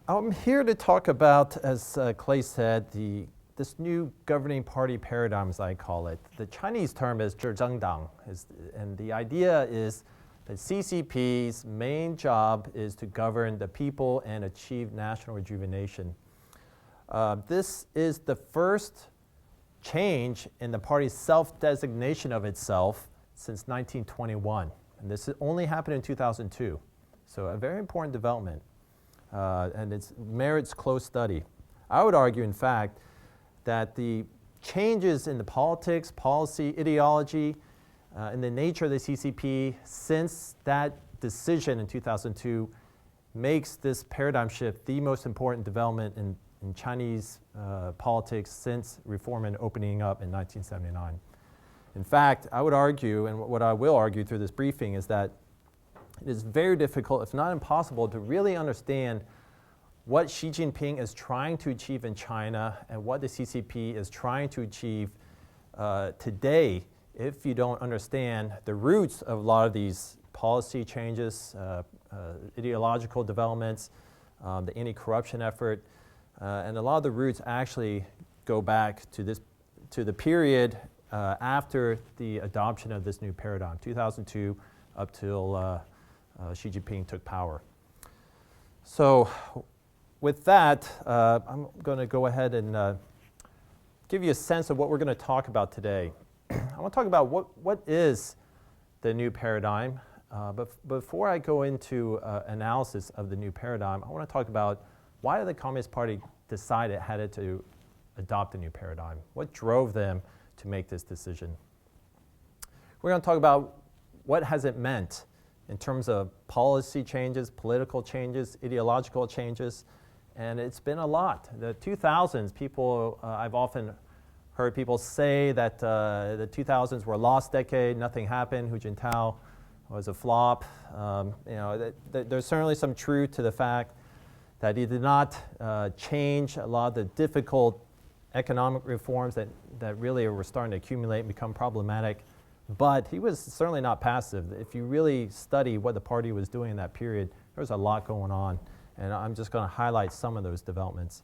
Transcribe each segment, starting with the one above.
I'm here to talk about, as Clay said, this new governing party paradigm, as I call it. The Chinese term is 执政党, and the idea is that CCP's main job is to govern the people and achieve national rejuvenation. This is the first change in the party's self-designation of itself since 1921. And this only happened in 2002. So a very important development. And it merits close study. I would argue, in fact, that the changes in the politics, policy, ideology, and the nature of the CCP since that decision in 2002 makes this paradigm shift the most important development in Chinese politics since reform and opening up in 1979. In fact, I would argue, and what I will argue through this briefing, is that it is very difficult, if not impossible, to really understand what Xi Jinping is trying to achieve in China and what the CCP is trying to achieve today if you don't understand the roots of a lot of these policy changes, ideological developments, the anti-corruption effort, and a lot of the roots actually go back to the period after the adoption of this new paradigm, 2002 up till Xi Jinping took power. So with that, I'm going to go ahead and give you a sense of what we're going to talk about today. I want to talk about what is the new paradigm. But before I go into analysis of the new paradigm, I want to talk about why did the Communist Party decide it had to adopt a new paradigm? What drove them to make this decision? We're going to talk about what has it meant in terms of policy changes, political changes, ideological changes, and it's been a lot. The 2000s, people, I've often heard people say that the 2000s were a lost decade, nothing happened, Hu Jintao was a flop. There's certainly some truth to the fact that he did not change a lot of the difficult economic reforms that really were starting to accumulate and become problematic. But he was certainly not passive. If you really study what the party was doing in that period, there was a lot going on. And I'm just going to highlight some of those developments.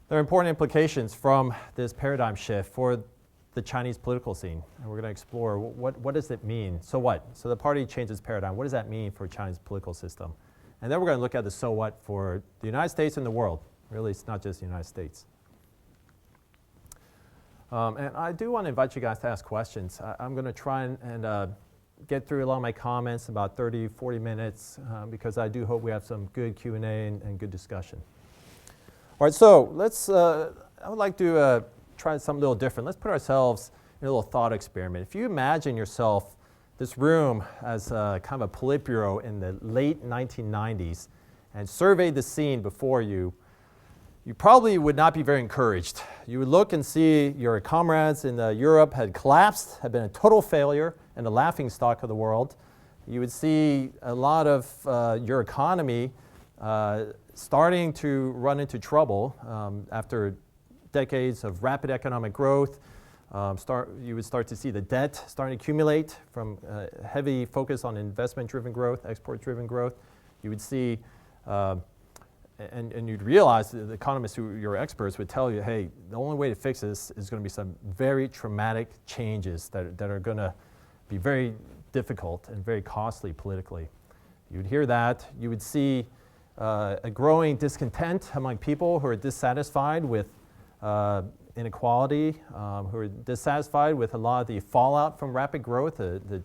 There are important implications from this paradigm shift for the Chinese political scene. And we're going to explore what does it mean? So what? So the party changes paradigm. What does that mean for China's political system? And then we're going to look at the so what for the United States and the world. Really, it's not just the United States. And I do want to invite you guys to ask questions. I'm going to try and get through a lot of my comments in about 30, 40 minutes because I do hope we have some good Q&A and good discussion. All right, so I would like to try something a little different. Let's put ourselves in a little thought experiment. If you imagine yourself, this room as kind of a Politburo in the late 1990s and surveyed the scene before you, you probably would not be very encouraged. You would look and see your comrades in Europe had collapsed, had been a total failure and the laughingstock of the world. You would see a lot of your economy starting to run into trouble after decades of rapid economic growth. You would start to see the debt starting to accumulate from heavy focus on investment-driven growth, export-driven growth. You would see and you'd realize that the economists who your experts would tell you, hey, the only way to fix this is going to be some very traumatic changes that are going to be very difficult and very costly politically. You'd hear that. You would see a growing discontent among people who are dissatisfied with inequality, who are dissatisfied with a lot of the fallout from rapid growth, the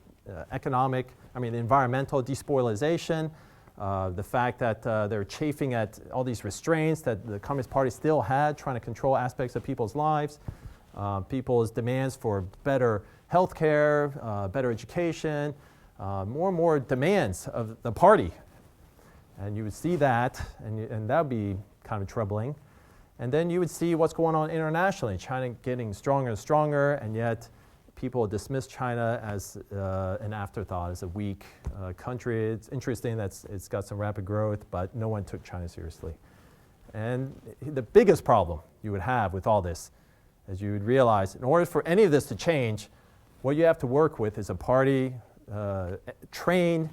environmental despoilization, the fact that they're chafing at all these restraints that the Communist Party still had, trying to control aspects of people's lives, people's demands for better health care, better education, more and more demands of the party. And you would see that, and that would be kind of troubling. And then you would see what's going on internationally, China getting stronger and stronger, and yet people dismiss China as an afterthought, as a weak country. It's interesting that it's got some rapid growth, but no one took China seriously. And the biggest problem you would have with all this is you would realize in order for any of this to change, what you have to work with is a party trained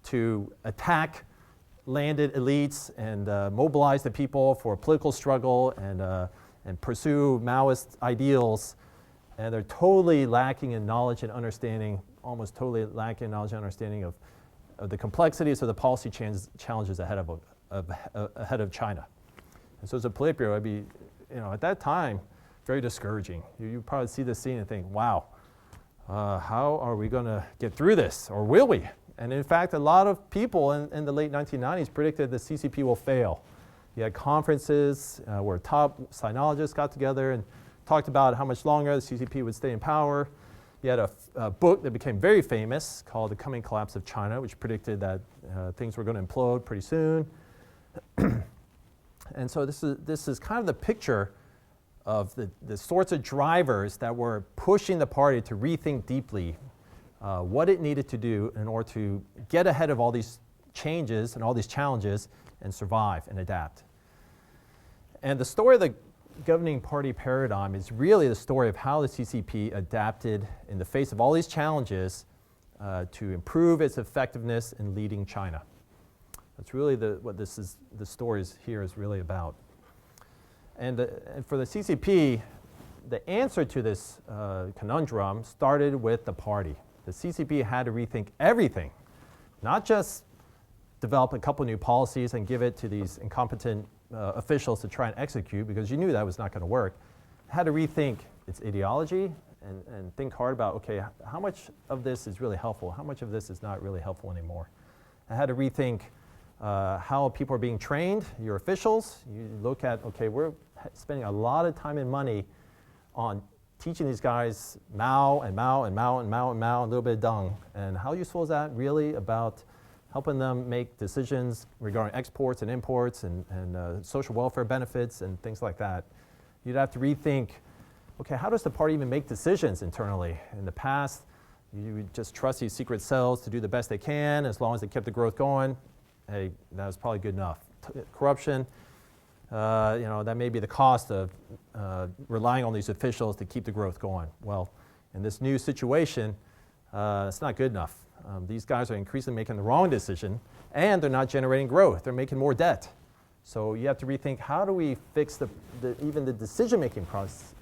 to attack landed elites and mobilized the people for a political struggle and pursue Maoist ideals. And they're totally lacking in knowledge and understanding, almost totally lacking in knowledge and understanding of the complexities of the policy challenges ahead of China. And so as a Politburo, I'd be, at that time, very discouraging. You probably see this scene and think, wow, how are we going to get through this, or will we? And in fact, a lot of people in the late 1990s predicted the CCP will fail. You had conferences where top sinologists got together and talked about how much longer the CCP would stay in power. You had a book that became very famous called The Coming Collapse of China, which predicted that things were going to implode pretty soon. And so this is kind of the picture of the sorts of drivers that were pushing the party to rethink deeply what it needed to do in order to get ahead of all these changes and all these challenges and survive and adapt. And the story of the governing party paradigm is really the story of how the CCP adapted in the face of all these challenges to improve its effectiveness in leading China. That's really what the story here is really about. And for the CCP, the answer to this conundrum started with the party. The CCP had to rethink everything, not just develop a couple new policies and give it to these incompetent officials to try and execute, because you knew that was not going to work. It had to rethink its ideology and think hard about, okay, how much of this is really helpful? How much of this is not really helpful anymore? It had to rethink how people are being trained, your officials. You look at, okay, we're spending a lot of time and money on teaching these guys Mao and Mao and Mao and Mao and Mao, and a little bit of Deng. And how useful is that really about helping them make decisions regarding exports and imports and social welfare benefits and things like that? You'd have to rethink, okay, how does the party even make decisions internally? In the past, you would just trust these secret cells to do the best they can as long as they kept the growth going. Hey, that was probably good enough. Corruption, that may be the cost of relying on these officials to keep the growth going. Well, in this new situation, it's not good enough. These guys are increasingly making the wrong decision, and they're not generating growth. They're making more debt. So you have to rethink, how do we fix even the decision-making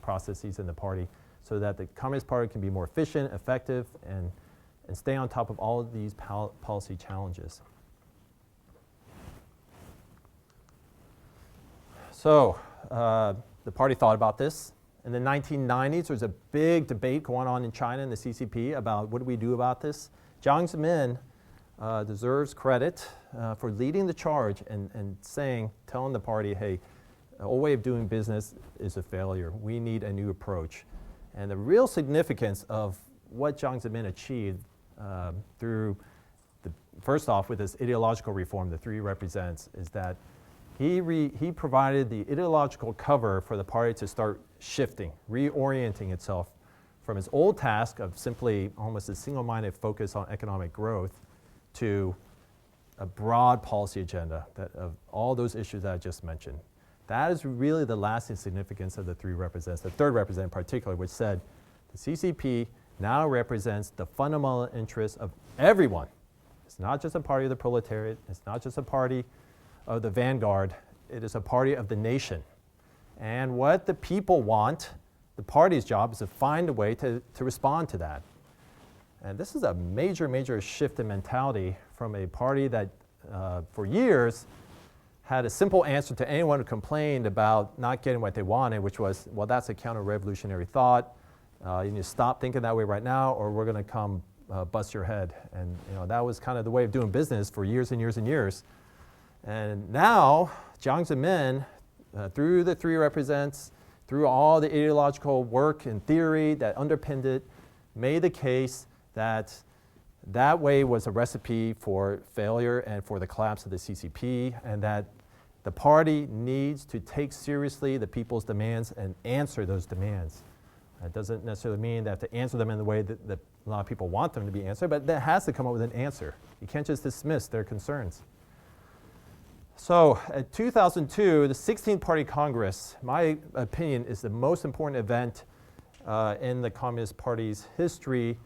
processes in the party so that the Communist Party can be more efficient, effective, and stay on top of all of these policy challenges. So the party thought about this. In the 1990s, there was a big debate going on in China and the CCP about what do we do about this. Jiang Zemin deserves credit for leading the charge and telling the party, hey, the old way of doing business is a failure. We need a new approach. And the real significance of what Jiang Zemin achieved first off, with this ideological reform, the three represents, is that he provided the ideological cover for the party to start shifting, reorienting itself from its old task of simply almost a single-minded focus on economic growth to a broad policy agenda of all those issues that I just mentioned. That is really the lasting significance of the three represents, the third represent in particular, which said the CCP now represents the fundamental interests of everyone. It's not just a party of the proletariat. It's not just a party of the vanguard. It is a party of the nation. And what the people want, the party's job is to find a way to respond to that. And this is a major, major shift in mentality from a party that for years had a simple answer to anyone who complained about not getting what they wanted, which was, well, that's a counter-revolutionary thought. You need to stop thinking that way right now, or we're going to come bust your head. And that was kind of the way of doing business for years and years and years. And now, Jiang Zemin, through the three represents, through all the ideological work and theory that underpinned it, made the case that that way was a recipe for failure and for the collapse of the CCP, and that the party needs to take seriously the people's demands and answer those demands. That doesn't necessarily mean that to answer them in the way that a lot of people want them to be answered, but that has to come up with an answer. You can't just dismiss their concerns. So in 2002, the 16th Party Congress, my opinion, is the most important event in the Communist Party's history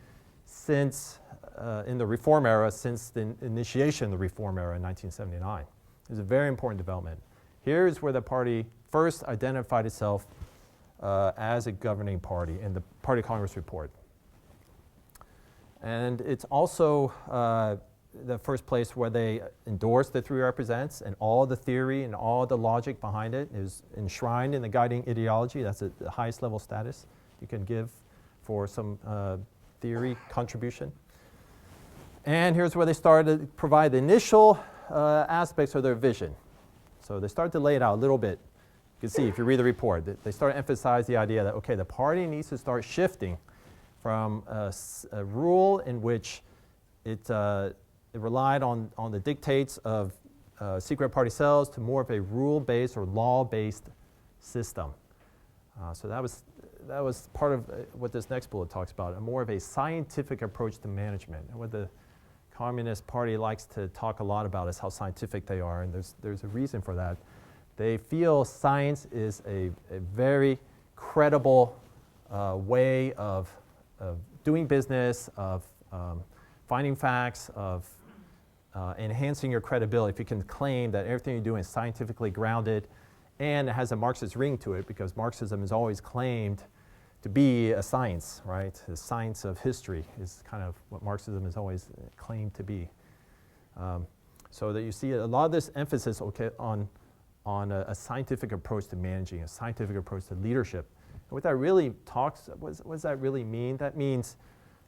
since in the reform era since the initiation of the reform era in 1979. It was a very important development. Here's where the party first identified itself as a governing party in the Party Congress report. And it's also the first place where they endorsed the three represents, and all the theory and all the logic behind it is enshrined in the guiding ideology. That's the highest level status you can give for some theory contribution. And here's where they started to provide the initial aspects of their vision. So they started to lay it out a little bit. You can see if you read the report, they start to emphasize the idea that, okay, the party needs to start shifting from a rule in which it relied on the dictates of secret party cells to more of a rule-based or law-based system. So that was part of what this next bullet talks about, more of a scientific approach to management. And what the Communist Party likes to talk a lot about is how scientific they are, and there's a reason for that. They feel science is a very credible way of doing business, of finding facts, of enhancing your credibility. If you can claim that everything you're doing is scientifically grounded and it has a Marxist ring to it, because Marxism is always claimed to be a science, right? The science of history is kind of what Marxism is always claimed to be. So that you see a lot of this emphasis on a scientific approach to managing, a scientific approach to leadership. And what that really what does that really mean? That means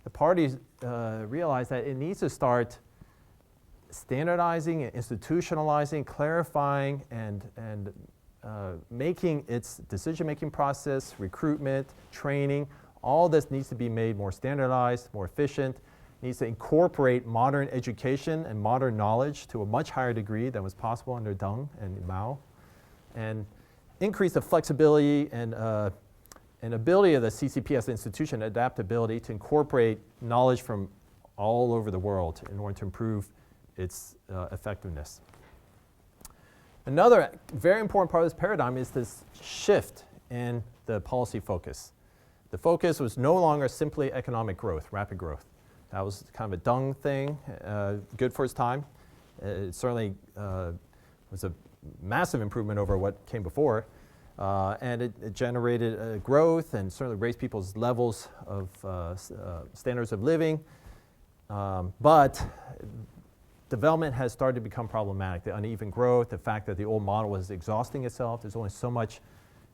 the parties realize that it needs to start standardizing and institutionalizing, clarifying, and making its decision-making process, recruitment, training, all this needs to be made more standardized, more efficient, needs to incorporate modern education and modern knowledge to a much higher degree than was possible under Deng and Mao, and increase the flexibility and ability of the CCP as an institution, adaptability to incorporate knowledge from all over the world in order to improve its effectiveness. Another very important part of this paradigm is this shift in the policy focus. The focus was no longer simply economic growth, rapid growth. That was kind of a Deng thing, good for its time. It certainly was a massive improvement over what came before. And it generated growth and certainly raised people's levels of standards of living. But development has started to become problematic. The uneven growth, the fact that the old model was exhausting itself. There's only so much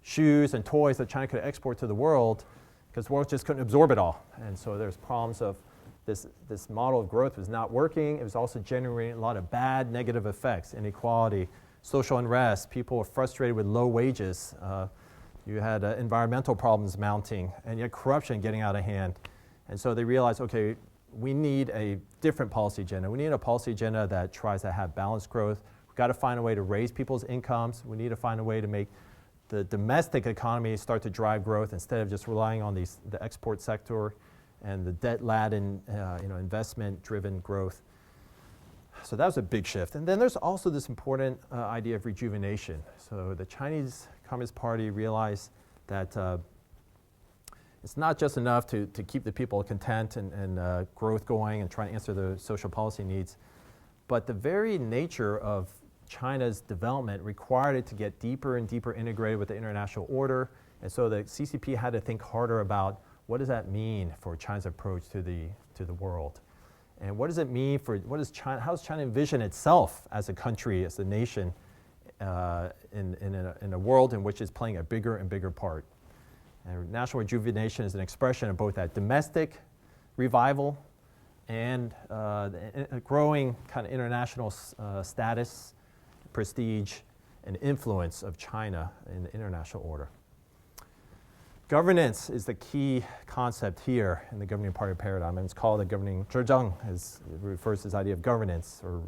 shoes and toys that China could export to the world because the world just couldn't absorb it all. And so there's problems of this model of growth was not working. It was also generating a lot of bad negative effects, inequality, social unrest. People were frustrated with low wages. You had environmental problems mounting, and you had corruption getting out of hand. And so they realized, okay, we need a different policy agenda. We need a policy agenda that tries to have balanced growth. We've got to find a way to raise people's incomes. We need to find a way to make the domestic economy start to drive growth instead of just relying on the export sector and the debt-laden, investment-driven growth. So that was a big shift. And then there's also this important idea of rejuvenation. So the Chinese Communist Party realized that it's not just enough to keep the people content and growth going and try to answer the social policy needs, but the very nature of China's development required it to get deeper and deeper integrated with the international order. And so the CCP had to think harder about what does that mean for China's approach to the world? And what does it mean for, how does China envision itself as a country, as a nation, in a world in which it's playing a bigger and bigger part? And national rejuvenation is an expression of both that domestic revival and a growing kind of international status, prestige, and influence of China in the international order. Governance is the key concept here in the governing party paradigm, and it's called the governing zhezheng, as it refers to this idea of governance, or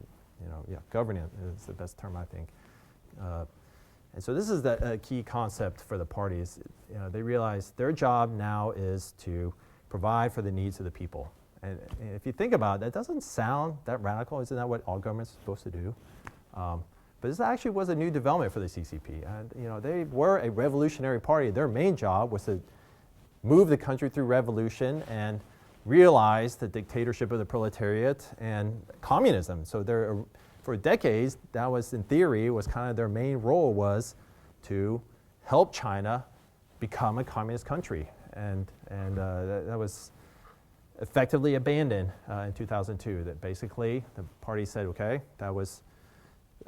governance is the best term, I think. And so this is the key concept for the parties. They realize their job now is to provide for the needs of the people. And if you think about it, that doesn't sound that radical. Isn't that what all governments are supposed to do? But this actually was a new development for the CCP. And they were a revolutionary party. Their main job was to move the country through revolution and realized the dictatorship of the proletariat and communism. So for decades, that was, in theory, was kind of their main role, was to help China become a communist country. And that was effectively abandoned in 2002. That basically the party said, okay, that was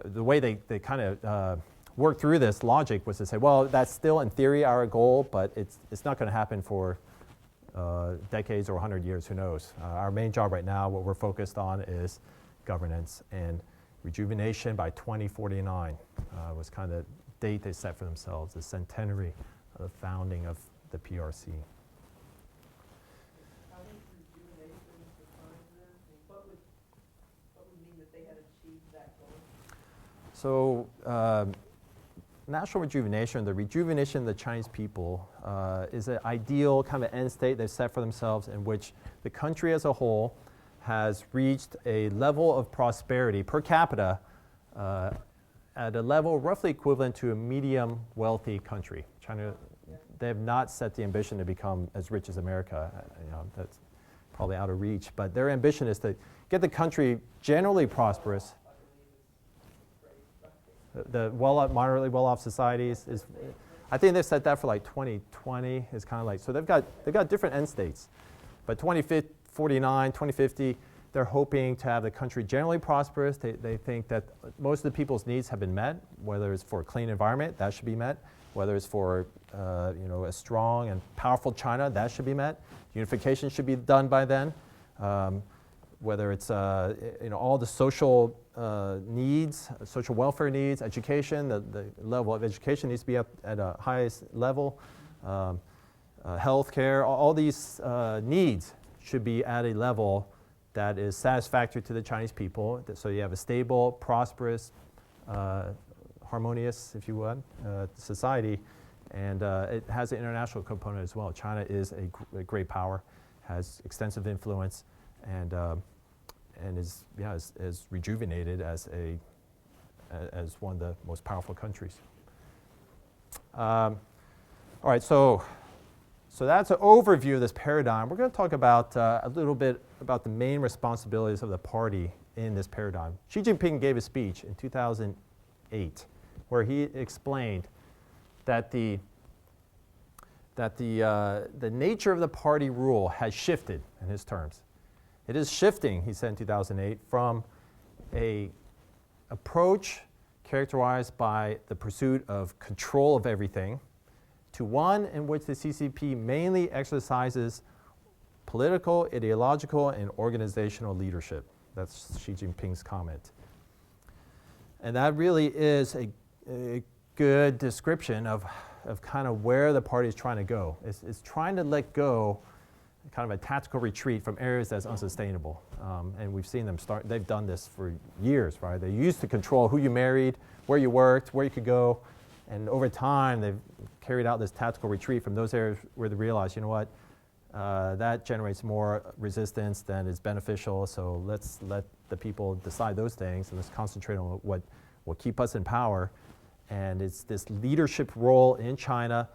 the way they kind of worked through this logic, was to say, well, that's still in theory our goal, but it's not going to happen for decades or 100 years, who knows. Our main job right now, what we're focused on, is governance and rejuvenation by 2049 was kind of the date they set for themselves, the centenary of the founding of the PRC. How does rejuvenation define this? What would mean that they had achieved that goal? So national rejuvenation, the rejuvenation of the Chinese people, is an ideal kind of end state they've set for themselves, in which the country as a whole has reached a level of prosperity per capita at a level roughly equivalent to a medium wealthy country. China, they have not set the ambition to become as rich as America. That's probably out of reach, but their ambition is to get the country generally prosperous. The moderately well-off societies is, I think they've set that for like 2020. Is kind of like, so they've got different end states, but 2049, 2050, they're hoping to have the country generally prosperous. They think that most of the people's needs have been met, whether it's for a clean environment, that should be met, whether it's for a strong and powerful China, that should be met. Unification should be done by then. Whether it's all the social needs, social welfare needs, education, the level of education needs to be up at a highest level. Healthcare, all these needs should be at a level that is satisfactory to the Chinese people. So you have a stable, prosperous, harmonious, if you would, society, and it has an international component as well. China is a great power, has extensive influence, and is rejuvenated as one of the most powerful countries. All right, so that's an overview of this paradigm. We're going to talk about a little bit about the main responsibilities of the party in this paradigm. Xi Jinping gave a speech in 2008 where he explained that the nature of the party rule has shifted, in his terms. It is shifting, he said in 2008, from an approach characterized by the pursuit of control of everything to one in which the CCP mainly exercises political, ideological, and organizational leadership. That's Xi Jinping's comment. And that really is a good description of kind of where the party is trying to go. It's trying to let go, kind of a tactical retreat from areas that's unsustainable. And we've seen them start, they've done this for years, right? They used to control who you married, where you worked, where you could go. And over time, they've carried out this tactical retreat from those areas where they realize, you know what, that generates more resistance than is beneficial, so let's let the people decide those things, and let's concentrate on what will keep us in power. And it's this leadership role in China,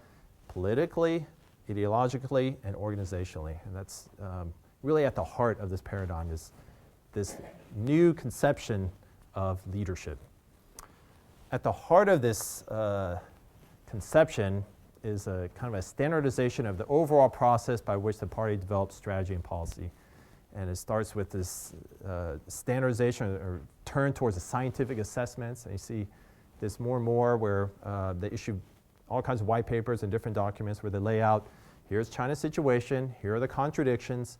politically, ideologically, and organizationally. And that's really at the heart of this paradigm, is this new conception of leadership. At the heart of this conception is a kind of a standardization of the overall process by which the party develops strategy and policy. And it starts with this standardization or turn towards the scientific assessments. And you see this more and more where they issue all kinds of white papers and different documents where they lay out, here's China's situation, here are the contradictions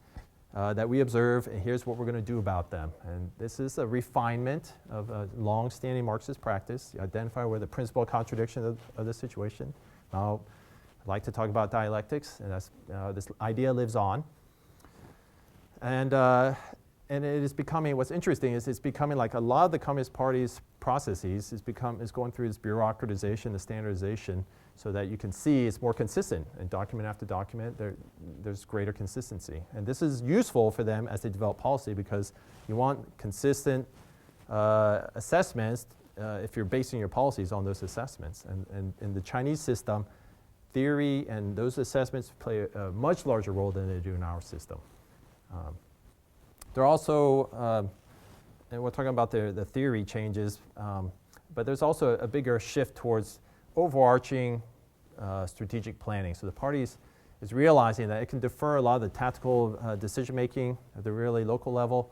that we observe, and here's what we're going to do about them. And this is a refinement of a long-standing Marxist practice. You identify where the principal contradiction of the situation. Now, I'd like to talk about dialectics, and that's, this idea lives on. And it is becoming, what's interesting is it's becoming like a lot of the Communist Party's processes is going through this bureaucratization, the standardization, so that you can see it's more consistent. And document after document, there's greater consistency. And this is useful for them as they develop policy, because you want consistent assessments if you're basing your policies on those assessments. And in the Chinese system, theory and those assessments play a much larger role than they do in our system. There are also, and we're talking about the theory changes, but there's also a bigger shift towards overarching strategic planning. So the party is realizing that it can defer a lot of the tactical decision making at the really local level.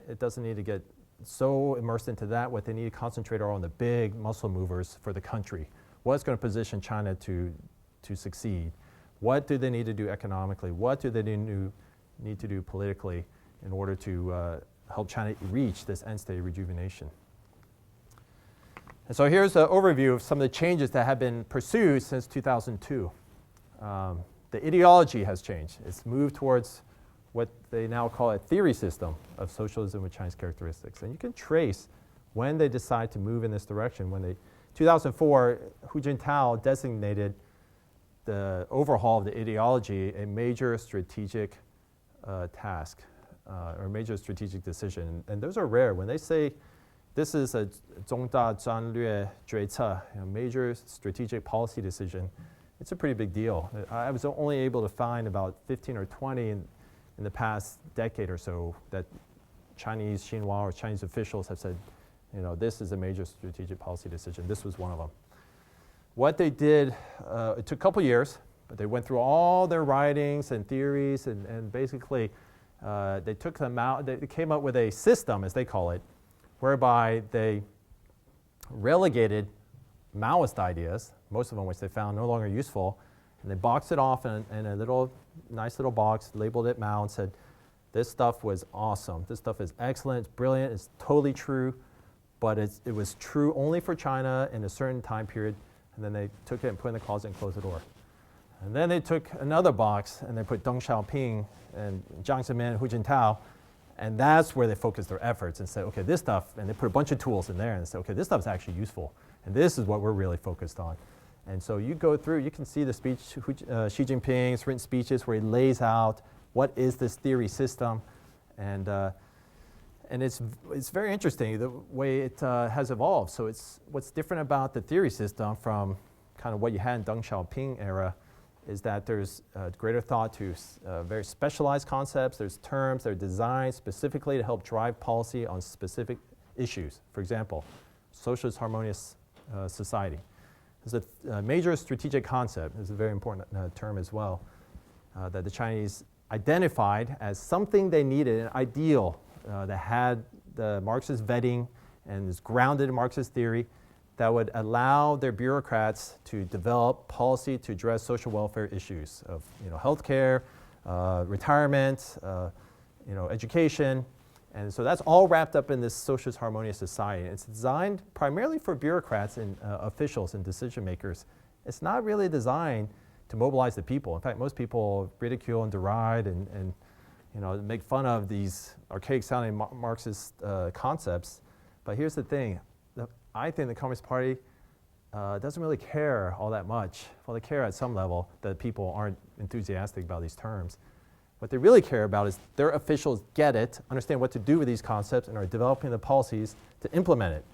It doesn't need to get so immersed into that. What they need to concentrate on the big muscle movers for the country. What's going to position China to succeed? What do they need to do economically? What do they need to do politically in order to help China reach this end state rejuvenation? And so here's an overview of some of the changes that have been pursued since 2002. The ideology has changed. It's moved towards what they now call a theory system of socialism with Chinese characteristics. And you can trace when they decide to move in this direction. When 2004, Hu Jintao designated the overhaul of the ideology a major strategic task or a major strategic decision. And those are rare. When they say this is a 重大战略决策, major strategic policy decision, it's a pretty big deal. I was only able to find about 15 or 20 in the past decade or so that Chinese Xinhua or Chinese officials have said, this is a major strategic policy decision. This was one of them. What they did, it took a couple years, but they went through all their writings and theories and basically they took them out. They came up with a system, as they call it, whereby they relegated Maoist ideas, most of them which they found no longer useful, and they boxed it off in a nice little box, labeled it Mao, and said, this stuff was awesome. This stuff is excellent, it's brilliant, it's totally true, but it was true only for China in a certain time period, and then they took it and put it in the closet and closed the door. And then they took another box and they put Deng Xiaoping and Jiang Zemin and Hu Jintao, and that's where they focused their efforts and said, okay, this stuff, and they put a bunch of tools in there and said, okay, this stuff's actually useful, and this is what we're really focused on. And so you go through, you can see the speech, Xi Jinping's written speeches where he lays out what is this theory system, and it's very interesting the way it has evolved. So what's different about the theory system from kind of what you had in Deng Xiaoping era is that there's greater thought to very specialized concepts. There's terms that are designed specifically to help drive policy on specific issues. For example, socialist harmonious society. There's a major strategic concept. This is a very important term as well that the Chinese identified as something they needed, an ideal that had the Marxist vetting and is grounded in Marxist theory that would allow their bureaucrats to develop policy to address social welfare issues of healthcare, retirement, education. And so that's all wrapped up in this socialist harmonious society. It's designed primarily for bureaucrats and officials and decision makers. It's not really designed to mobilize the people. In fact, most people ridicule and deride and make fun of these archaic sounding Marxist concepts. But here's the thing. I think the Communist Party doesn't really care all that much. Well, they care at some level that people aren't enthusiastic about these terms. What they really care about is their officials get it, understand what to do with these concepts, and are developing the policies to implement it.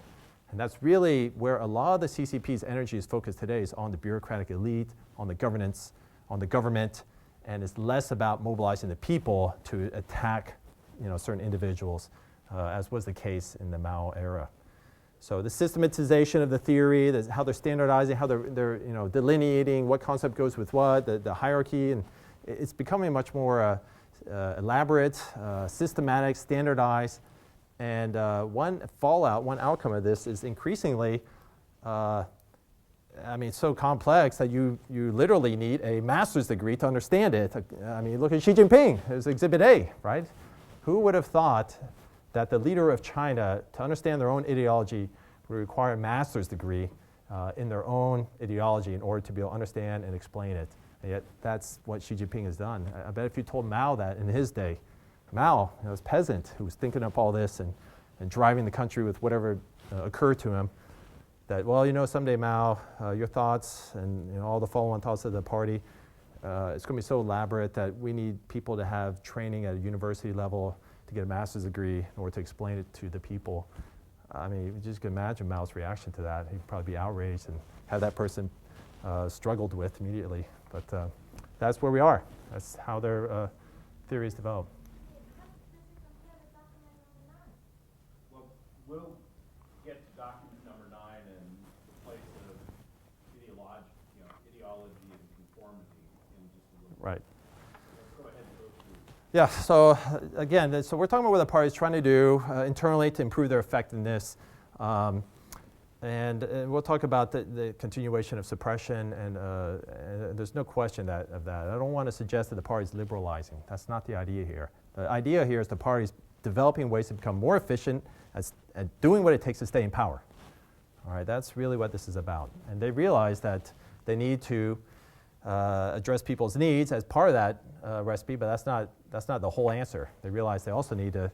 And that's really where a lot of the CCP's energy is focused today, is on the bureaucratic elite, on the governance, on the government, and it's less about mobilizing the people to attack certain individuals, as was the case in the Mao era. So the systematization of the theory, how they're standardizing, how they're delineating what concept goes with what, the hierarchy, and it's becoming much more elaborate, systematic, standardized, and one outcome of this is increasingly, it's so complex that you literally need a master's degree to understand it. Look at Xi Jinping, it's Exhibit A, right? Who would have thought that the leader of China, to understand their own ideology, would require a master's degree in their own ideology in order to be able to understand and explain it? And yet that's what Xi Jinping has done. I bet if you told Mao that in his day, Mao, this peasant who was thinking up all this and driving the country with whatever occurred to him, that, someday Mao, your thoughts and all the follow-on thoughts of the party, it's going to be so elaborate that we need people to have training at a university level to get a master's degree in order to explain it to the people. You just can imagine Mao's reaction to that. He'd probably be outraged and have that person struggled with immediately. But that's where we are. That's how their theories develop. Yeah, so again, so we're talking about what the party is trying to do internally to improve their effectiveness. And we'll talk about the continuation of suppression, and there's no question of that. I don't want to suggest that the party's liberalizing. That's not the idea here. The idea here is the party's developing ways to become more efficient at doing what it takes to stay in power. All right, that's really what this is about. And they realize that they need to address people's needs as part of that recipe, but that's not the whole answer. They realize they also need to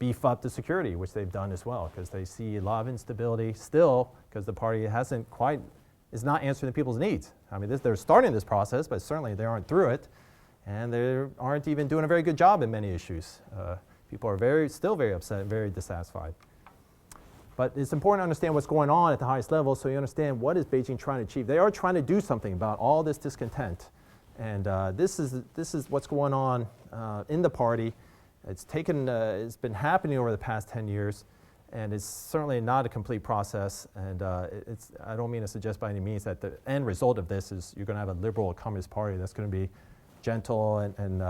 beef up the security, which they've done as well, because they see a lot of instability still, because the party is not answering the people's needs. I mean, they're starting this process, but certainly they aren't through it, and they aren't even doing a very good job in many issues. People are still very upset and very dissatisfied. But it's important to understand what's going on at the highest level so you understand what is Beijing trying to achieve. They are trying to do something about all this discontent, and this is what's going on in the party. It's been happening over the past 10 years, and it's certainly not a complete process. And I don't mean to suggest by any means that the end result of this is you're going to have a liberal communist party that's going to be gentle and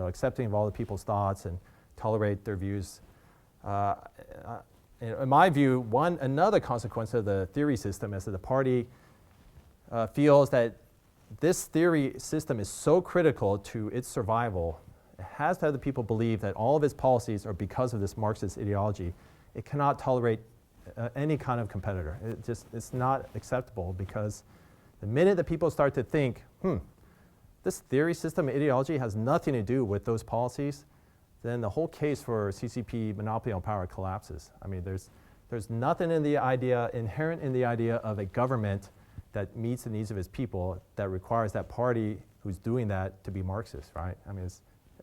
accepting of all the people's thoughts and tolerate their views. In my view, another consequence of the theory system is that the party feels that this theory system is so critical to its survival. It has to have the people believe that all of its policies are because of this Marxist ideology. It cannot tolerate any kind of competitor. It's not acceptable, because the minute that people start to think, this theory system ideology has nothing to do with those policies, then the whole case for CCP monopoly on power collapses. I mean, there's nothing inherent in the idea of a government that meets the needs of its people that requires that party who's doing that to be Marxist, right? I mean,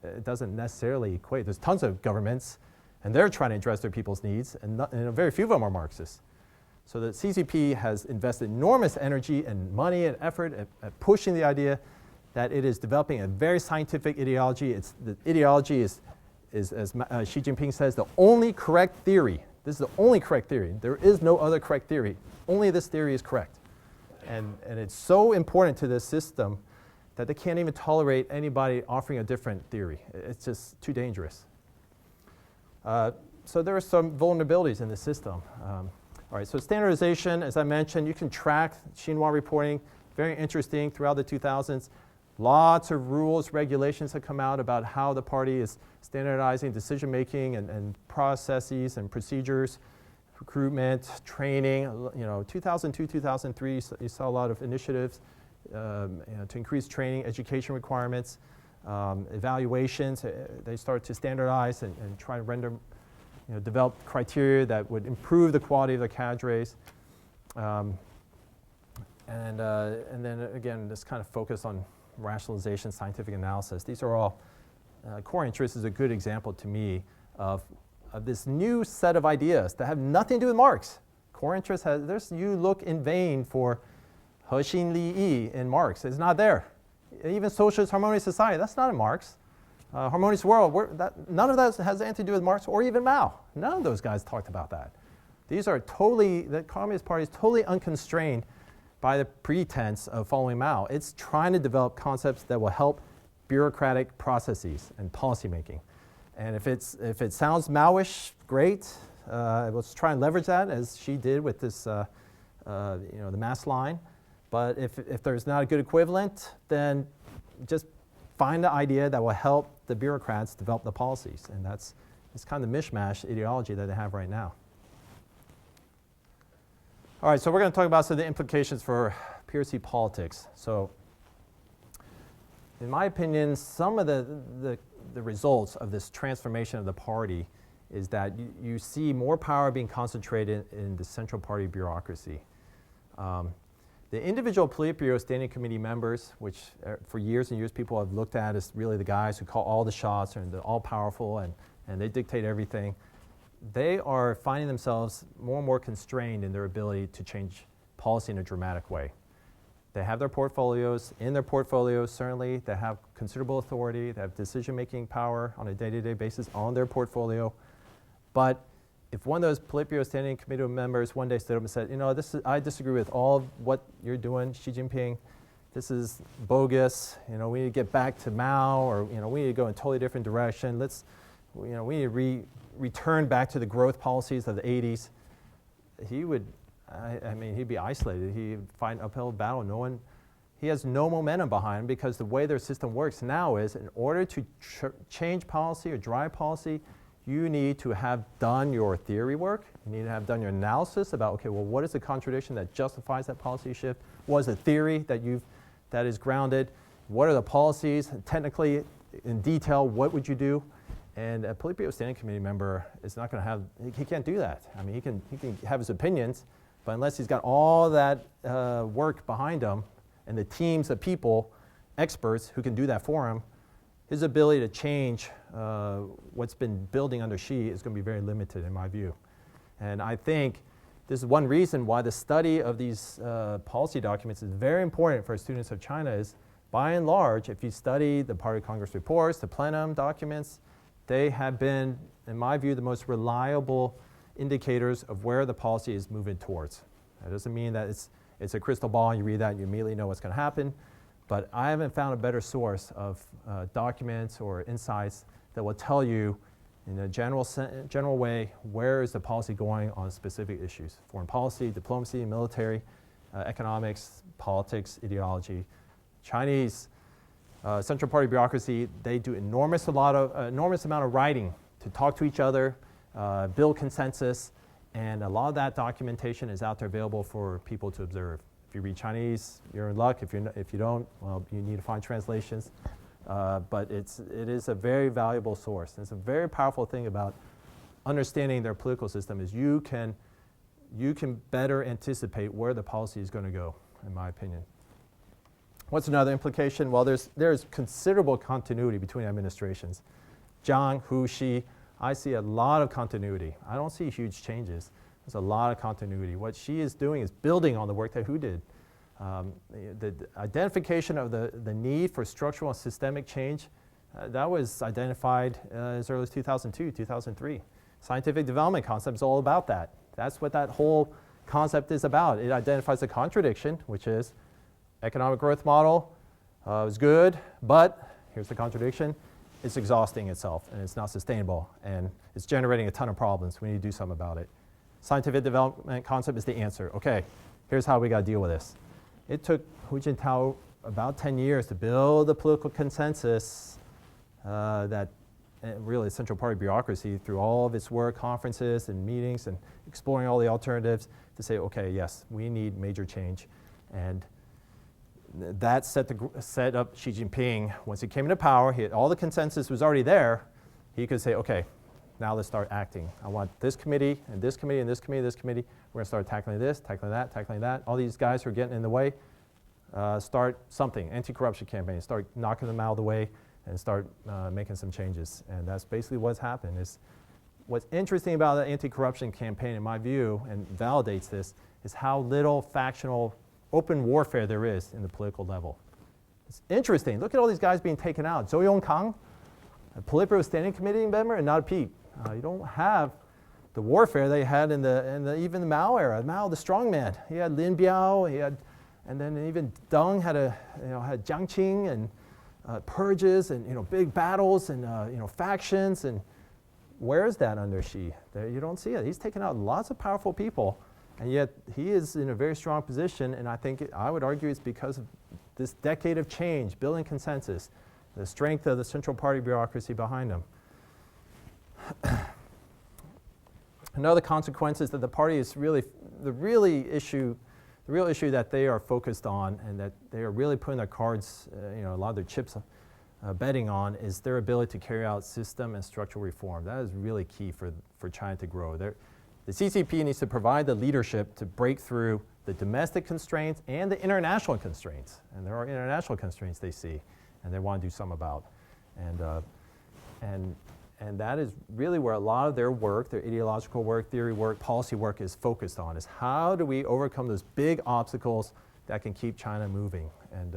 it doesn't necessarily equate. There's tons of governments, and they're trying to address their people's needs, and very few of them are Marxists. So the CCP has invested enormous energy and money and effort at pushing the idea that it is developing a very scientific ideology. The ideology is, as Xi Jinping says, the only correct theory. This is the only correct theory. There is no other correct theory. Only this theory is correct. And it's so important to this system that they can't even tolerate anybody offering a different theory. It's just too dangerous. So there are some vulnerabilities in the system. All right, so standardization, as I mentioned, you can track Xinhua reporting, very interesting throughout the 2000s. Lots of rules, regulations have come out about how the party is standardizing decision-making and processes and procedures, recruitment, training. 2002, 2003, you saw a lot of initiatives to increase training, education requirements, evaluations. They start to standardize and try to develop criteria that would improve the quality of the cadres. And then again, this kind of focus on rationalization, scientific analysis. These are all, core interest is a good example to me of this new set of ideas that have nothing to do with Marx. Core interest you look in vain for Hexin Liyi in Marx. It's not there. Even Socialist Harmonious Society, that's not in Marx. Harmonious World, none of that has anything to do with Marx or even Mao. None of those guys talked about that. The Communist Party is totally unconstrained by the pretense of following Mao. It's trying to develop concepts that will help bureaucratic processes and policymaking. And if it sounds Maoish, great. Let's try and leverage that, as she did with this, the mass line. But if there's not a good equivalent, then just find the idea that will help the bureaucrats develop the policies. And it's kind of the mishmash ideology that they have right now. All right, so we're going to talk about some of the implications for PRC politics. So in my opinion, some of the results of this transformation of the party is that you see more power being concentrated in the central party bureaucracy. The individual Politburo Standing Committee members, which for years and years people have looked at as really the guys who call all the shots and they're all powerful and they dictate everything, they are finding themselves more and more constrained in their ability to change policy in a dramatic way. They have their portfolios. In their portfolios, certainly, they have considerable authority. They have decision-making power on a day-to-day basis on their portfolio. But if one of those Politburo Standing Committee members one day stood up and said, I disagree with all of what you're doing, Xi Jinping, this is bogus. We need to get back to Mao, or we need to go in a totally different direction. We need to return back to the growth policies of the 80s. He would, he'd be isolated. He'd fight an uphill battle. He has no momentum behind him, because the way their system works now is, in order to change policy or drive policy, you need to have done your theory work. You need to have done your analysis about, okay, well, what is the contradiction that justifies that policy shift? What is the theory that is grounded? What are the policies? Technically, in detail, what would you do? And a Politburo Standing Committee member is not going to have, he can't do that. He can have his opinions, but unless he's got all that work behind him and the teams of people, experts, who can do that for him, his ability to change what's been building under Xi is going to be very limited, in my view. And I think this is one reason why the study of these policy documents is very important for students of China. Is, by and large, if you study the Party Congress reports, the plenum documents, they have been, in my view, the most reliable indicators of where the policy is moving towards. That doesn't mean that it's a crystal ball and you read that and you immediately know what's going to happen. But I haven't found a better source of documents or insights that will tell you in a general way where is the policy going on specific issues. Foreign policy, diplomacy, military, economics, politics, ideology. Chinese Central Party bureaucracy, they do enormous amount of writing to talk to each other, build consensus, and a lot of that documentation is out there available for people to observe. If you read Chinese, you're in luck. If you don't, well, you need to find translations. But it is a very valuable source. And it's a very powerful thing about understanding their political system is you can better anticipate where the policy is going to go, in my opinion. What's another implication? Well, there's considerable continuity between administrations. Jiang, Hu, Xi, I see a lot of continuity. I don't see huge changes. There's a lot of continuity. What Xi is doing is building on the work that Hu did. The identification of the need for structural and systemic change, that was identified as early as 2002, 2003. Scientific development concept is all about that. That's what that whole concept is about. It identifies a contradiction, which is economic growth model is good, but here's the contradiction. It's exhausting itself, and it's not sustainable, and it's generating a ton of problems. We need to do something about it. Scientific development concept is the answer. Okay, here's how we got to deal with this. It took Hu Jintao about 10 years to build the political consensus that really Central Party bureaucracy, through all of its work, conferences and meetings and exploring all the alternatives, to say, okay, yes, we need major change. And that set up Xi Jinping. Once he came into power, all the consensus was already there. He could say, okay, now let's start acting. I want this committee, and this committee, and this committee, and this committee. We're going to start tackling this, tackling that, tackling that. All these guys who are getting in the way, start something, anti-corruption campaign, start knocking them out of the way, and start making some changes. And that's basically what's happened. What's interesting about the anti-corruption campaign, in my view, and validates this, is how little factional open warfare there is in the political level. It's interesting. Look at all these guys being taken out. Zhou Yongkang, a Politburo Standing Committee member, and not a peep. You don't have the warfare they had in even the Mao era. Mao, the strongman. He had Lin Biao. And then even Deng had Jiang Qing and purges and big battles and factions. And where is that under Xi? You don't see it. He's taken out lots of powerful people, and yet he is in a very strong position. And I would argue it's because of this decade of change, building consensus, the strength of the Central Party bureaucracy behind him. Another consequence is that the party is really the real issue that they are focused on, and that they are really putting their cards, a lot of their chips betting on, is their ability to carry out system and structural reform. That is really key for China to grow. The CCP needs to provide the leadership to break through the domestic constraints and the international constraints. And there are international constraints they see, and they want to do something about. And that is really where a lot of their work, their ideological work, theory work, policy work is focused on, is how do we overcome those big obstacles that can keep China moving. And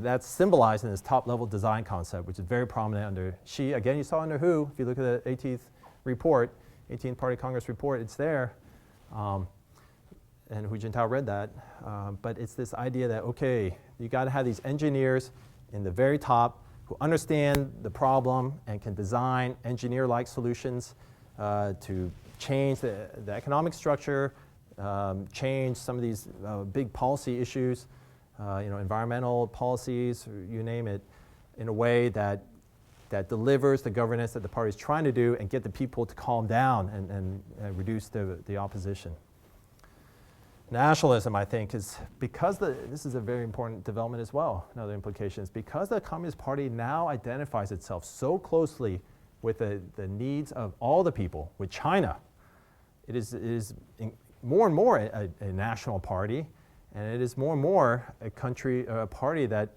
that's symbolized in this top-level design concept, which is very prominent under Xi. Again, you saw under Hu. If you look at the 18th report, 18th Party Congress report, it's there. and Hu Jintao read that, but it's this idea that, okay, you got to have these engineers in the very top who understand the problem and can design engineer-like solutions to change the economic structure, change some of these big policy issues, environmental policies, you name it, in a way that delivers the governance that the party is trying to do and get the people to calm down and reduce the opposition. Nationalism, I think, is because this is a very important development as well, another implication is because the Communist Party now identifies itself so closely with the needs of all the people, with China. It is more and more a national party, and it is more and more a party that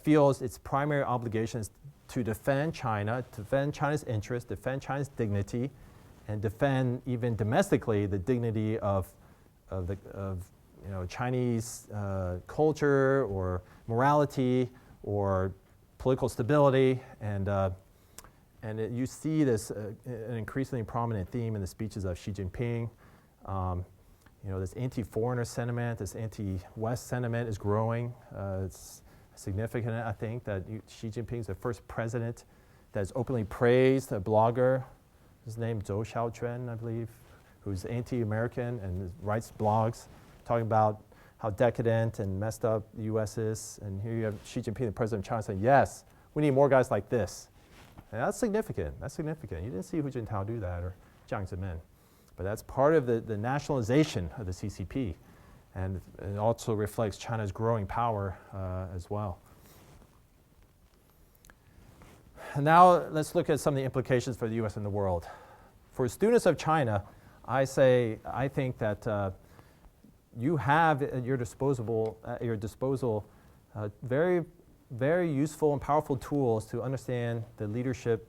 feels its primary obligation is to defend China, defend China's interests, defend China's dignity, and defend even domestically the dignity of Chinese culture or morality or political stability, and you see this an increasingly prominent theme in the speeches of Xi Jinping. This anti-foreigner sentiment, this anti-West sentiment is growing. It's significant, I think, that Xi Jinping is the first president that has openly praised a blogger, his name Zhou Xiaoquan, I believe, who's anti-American and writes blogs talking about how decadent and messed up the U.S. is. And here you have Xi Jinping, the president of China, saying, yes, we need more guys like this. And that's significant. That's significant. You didn't see Hu Jintao do that, or Jiang Zemin. But that's part of the nationalization of the CCP. And it also reflects China's growing power as well. And now let's look at some of the implications for the U.S. and the world. For students of China, I think that you have at your disposal very, very useful and powerful tools to understand the leadership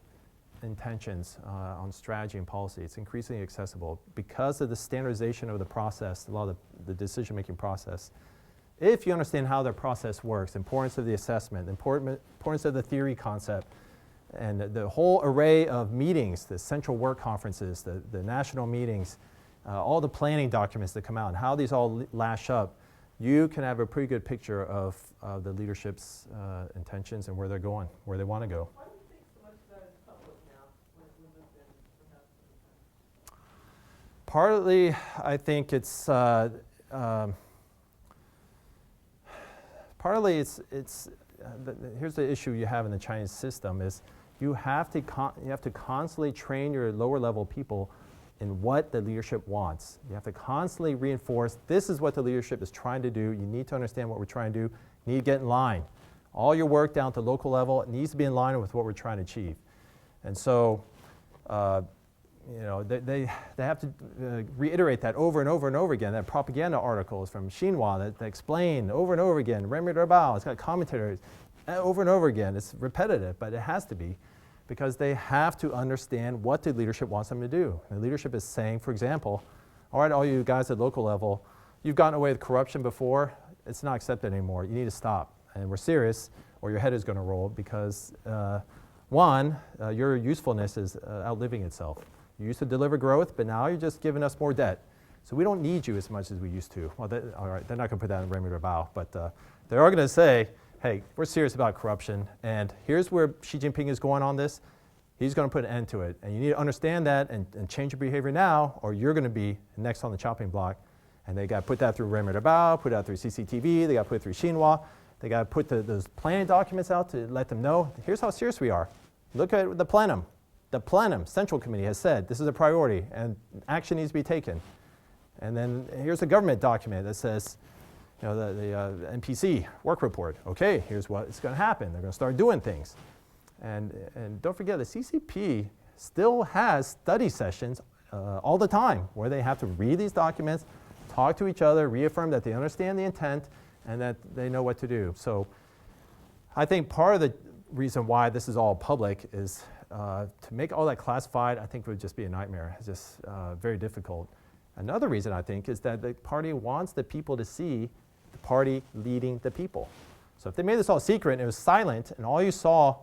intentions on strategy and policy. It's increasingly accessible because of the standardization of the process, a lot of the decision-making process. If you understand how the process works, the importance of the assessment, the importance of the theory concept, and the whole array of meetings, the central work conferences, the national meetings, all the planning documents that come out, and how these all lash up, you can have a pretty good picture of the leadership's intentions and where they're going, where they want to go. Why do you think so much of that is public now, when it wouldn't have been perhaps in the past? Partly, I think it's here's the issue you have in the Chinese system is you have to constantly train your lower level people in what the leadership wants. You have to constantly reinforce this is what the leadership is trying to do. You need to understand what we're trying to do. You need to get in line. All your work down to local level, it needs to be in line with what we're trying to achieve. And so they have to reiterate that over and over and over again. That propaganda articles from Xinhua that explain over and over again. Renmin Erbao, it's got commentators over and over again. It's repetitive, but it has to be because they have to understand what the leadership wants them to do. The leadership is saying, for example, all right, all you guys at local level, you've gotten away with corruption before. It's not accepted anymore. You need to stop. And we're serious, or your head is going to roll because, your usefulness is outliving itself. You used to deliver growth, but now you're just giving us more debt. So we don't need you as much as we used to. Well, all right, they're not going to put that in Renmin Erbao, but they are going to say, hey, we're serious about corruption, and here's where Xi Jinping is going on this. He's going to put an end to it. And you need to understand that and change your behavior now, or you're going to be next on the chopping block. And they got to put that through Renmin Erbao, put it out through CCTV, they got to put it through Xinhua. They got to put those planning documents out to let them know, here's how serious we are. Look at the plenum. The plenum, Central Committee, has said this is a priority and action needs to be taken. And then here's a government document that says, the NPC work report. Okay, here's what's going to happen. They're going to start doing things. And don't forget, the CCP still has study sessions all the time where they have to read these documents, talk to each other, reaffirm that they understand the intent and that they know what to do. So I think part of the reason why this is all public is to make all that classified, I think would just be a nightmare. It's just very difficult. Another reason, I think, is that the party wants the people to see the party leading the people. So if they made this all secret and it was silent and all you saw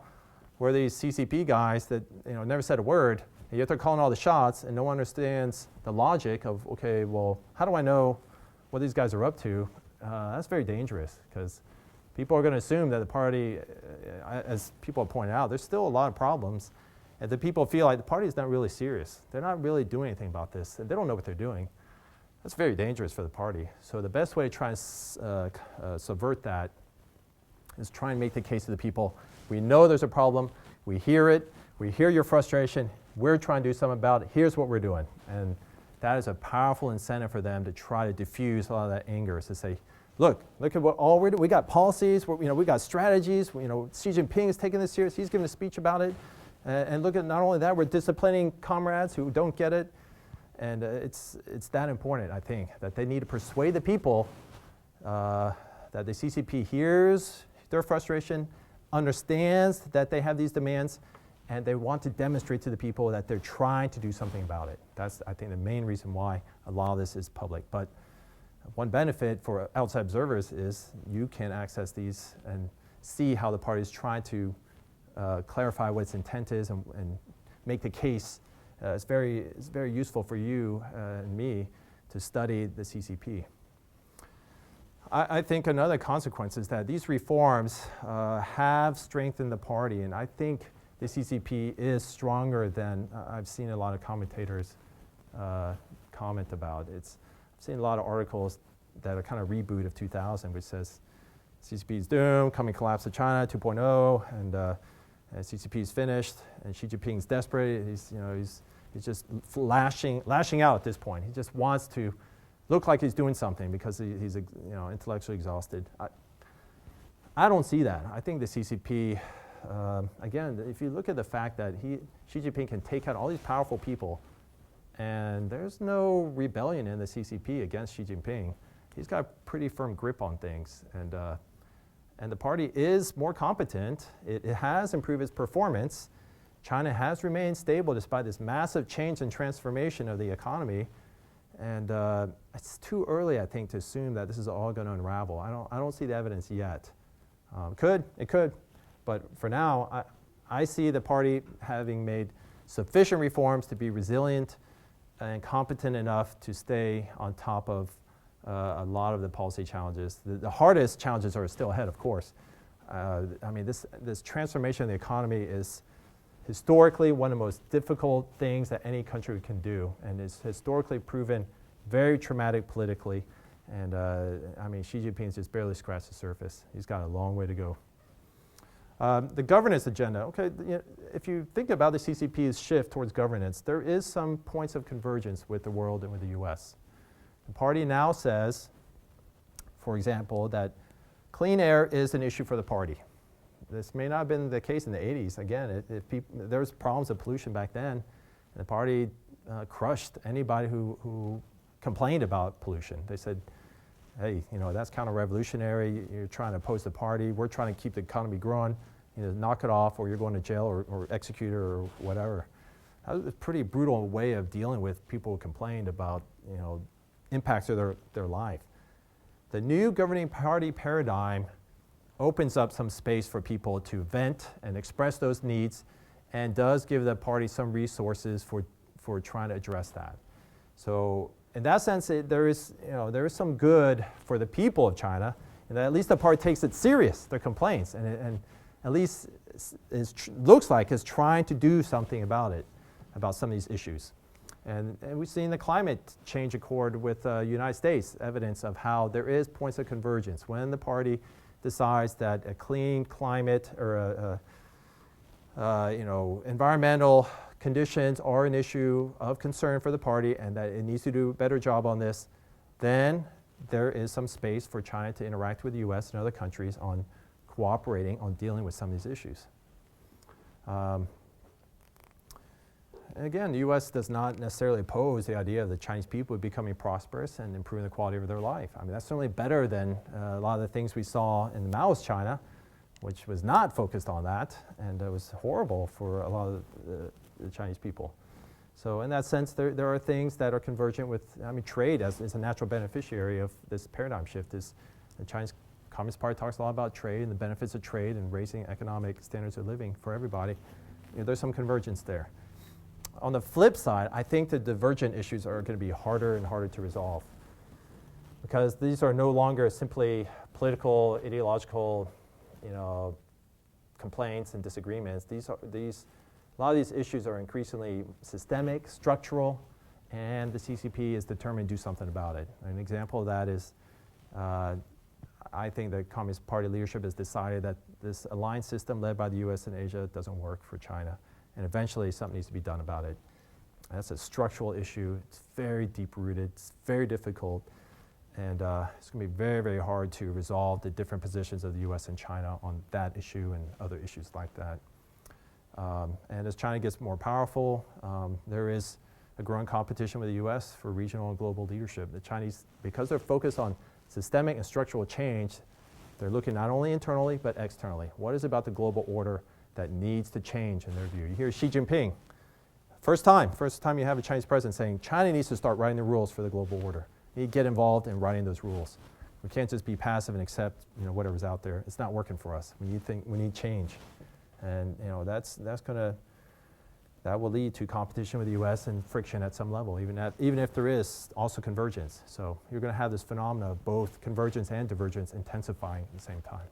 where these CCP guys that never said a word, and yet they're calling all the shots, and no one understands the logic of, okay, well, how do I know what these guys are up to? That's very dangerous, because people are going to assume that the party, as people have pointed out, there's still a lot of problems, and the people feel like the party is not really serious. They're not really doing anything about this, and they don't know what they're doing. That's very dangerous for the party. So the best way to try and subvert that is try and make the case to the people. We know there's a problem. We hear it. We hear your frustration. We're trying to do something about it. Here's what we're doing. And that is a powerful incentive for them to try to diffuse a lot of that anger, is to say, look at what all we're doing. We got policies, we got strategies. Xi Jinping is taking this serious. He's giving a speech about it. And look at, not only that, we're disciplining comrades who don't get it. And it's that important, I think, that they need to persuade the people that the CCP hears their frustration, understands that they have these demands, and they want to demonstrate to the people that they're trying to do something about it. That's, I think, the main reason why a lot of this is public. But one benefit for outside observers is you can access these and see how the party is trying to clarify what its intent is and make the case. It's very useful for you and me to study the CCP. I think another consequence is that these reforms have strengthened the party, and I think the CCP is stronger than I've seen a lot of commentators comment about. I've seen a lot of articles that are kind of reboot of 2000, which says CCP is doomed, coming collapse of China 2.0, and CCP is finished, and Xi Jinping is desperate. He's just lashing out at this point. He just wants to look like he's doing something because he's intellectually exhausted. I don't see that. I think the CCP, again, if you look at the fact that Xi Jinping can take out all these powerful people, and there's no rebellion in the CCP against Xi Jinping. He's got a pretty firm grip on things, and the party is more competent. It has improved its performance. China has remained stable despite this massive change and transformation of the economy. And it's too early, I think, to assume that this is all going to unravel. I don't see the evidence yet. It could, but for now, I see the party having made sufficient reforms to be resilient and competent enough to stay on top of a lot of the policy challenges. The hardest challenges are still ahead, of course. This transformation of the economy is historically one of the most difficult things that any country can do, and is historically proven very traumatic politically. And Xi Jinping's just barely scratched the surface. He's got a long way to go. The governance agenda. Okay, if you think about the CCP's shift towards governance, there is some points of convergence with the world and with the U.S. The party now says, for example, that clean air is an issue for the party. This may not have been the case in the 80s. Again, there was problems of pollution back then, and the party crushed anybody who complained about pollution. They said, hey, that's counter-revolutionary. You're trying to oppose the party. We're trying to keep the economy growing. Knock it off, or you're going to jail or executed or whatever. That was a pretty brutal way of dealing with people who complained about impacts of their life. The new governing party paradigm opens up some space for people to vent and express those needs, and does give the party some resources for trying to address that. So in that sense, there is some good for the people of China, and that at least the party takes it serious, their complaints, and at least looks like it's trying to do something about some of these issues. And we've seen the climate change accord with the United States, evidence of how there is points of convergence. When the party decides that a clean climate or environmental conditions are an issue of concern for the party, and that it needs to do a better job on this, then there is some space for China to interact with the U.S. and other countries on cooperating on dealing with some of these issues. And again, the U.S. does not necessarily oppose the idea of the Chinese people becoming prosperous and improving the quality of their life. That's certainly better than a lot of the things we saw in Mao's China, which was not focused on that, and it was horrible for a lot of the Chinese people. So in that sense, there are things that are convergent with, trade as a natural beneficiary of this paradigm shift. Is the Chinese Communist Party talks a lot about trade and the benefits of trade and raising economic standards of living for everybody. There's some convergence there. On the flip side, I think the divergent issues are going to be harder and harder to resolve because these are no longer simply political, ideological, complaints and disagreements. A lot of these issues are increasingly systemic, structural, and the CCP is determined to do something about it. An example of that is I think the Communist Party leadership has decided that this alliance system led by the US and Asia doesn't work for China, and eventually something needs to be done about it. And that's a structural issue. It's very deep-rooted. It's very difficult, and it's going to be very, very hard to resolve the different positions of the US and China on that issue and other issues like that. And as China gets more powerful, there is a growing competition with the US for regional and global leadership. The Chinese, because they're focused on systemic and structural change, they're looking not only internally but externally. What is about the global order that needs to change in their view? You hear Xi Jinping, first time you have a Chinese president saying China needs to start writing the rules for the global order. We need to get involved in writing those rules. We can't just be passive and accept whatever's out there. It's not working for us. We need change. And that will lead to competition with the U.S. and friction at some level, even if there is also convergence. So you're going to have this phenomenon of both convergence and divergence intensifying at the same time.